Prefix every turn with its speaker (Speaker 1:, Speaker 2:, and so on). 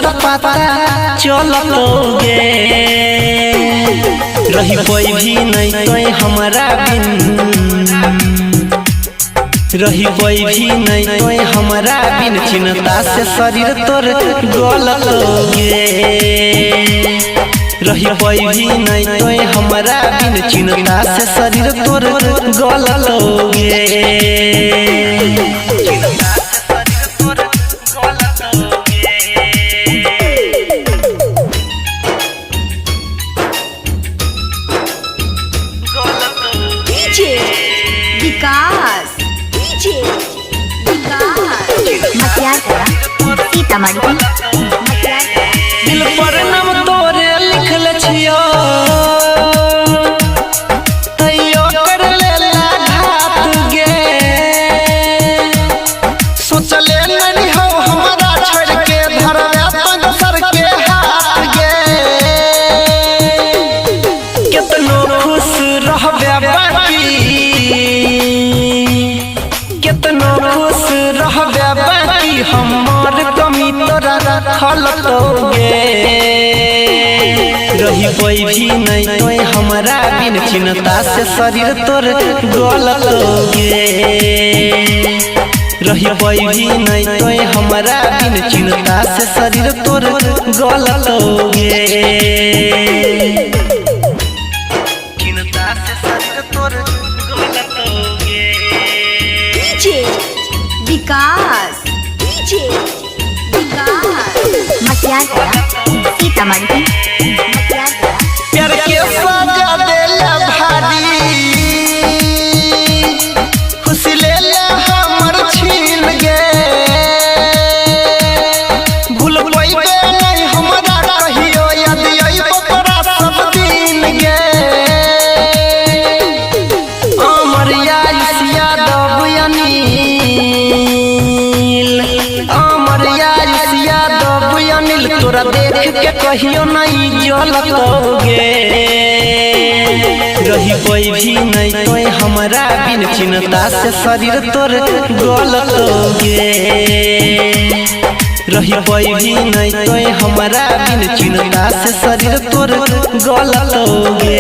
Speaker 1: त पता चलतोगे। रही कोई भी नहीं तो हमारा बिन, रही कोई भी नहीं तो हमारा बिन, चिंता से शरीर तोर गलतोगे। रही कोई भी नहीं तो हमारा बिन, चिंता से शरीर तोर गलतोगे।
Speaker 2: विकास सीतामढ़ी
Speaker 1: दिल पर नाम तोरे लिखल छियो, तैयो कर लेला घात गे। सोचले नहीं हो हमारा छोड़ के धरवे अपन सर के हाथ गे। कितनो खुश रहबे बाकी, कितनो खुश रहबे बाकी, हमार कमी तोरा खलतोगे। रही कोई भी नहीं तो हमारा बिन, चिंता से शरीर तोर गलतोगे। रही कोई भी नहीं तो हमारा बिन, चिंता से शरीर तोर गलतोगे। चिंता से शरीर तोर गलतोगे।
Speaker 2: विकास सीतामढ़ी
Speaker 1: प्यार के सजा देला भारी, खुशी लेला हमर छीन गे। भूल पैबे नहीं हमरा कहियो, याद अइबो तोरा सब दिन गे। अमर यादव अनिल, अमर यादव अनिल, तोरा देख के कहियो नहीं जलतोगे। रही कोई भी नहीं तो हमारा बिन, चिंता से शरीर तोर गलतोगे। रही कोई भी नहीं तो हमारा बिन, चिंता से शरीर तोर गलतोगे।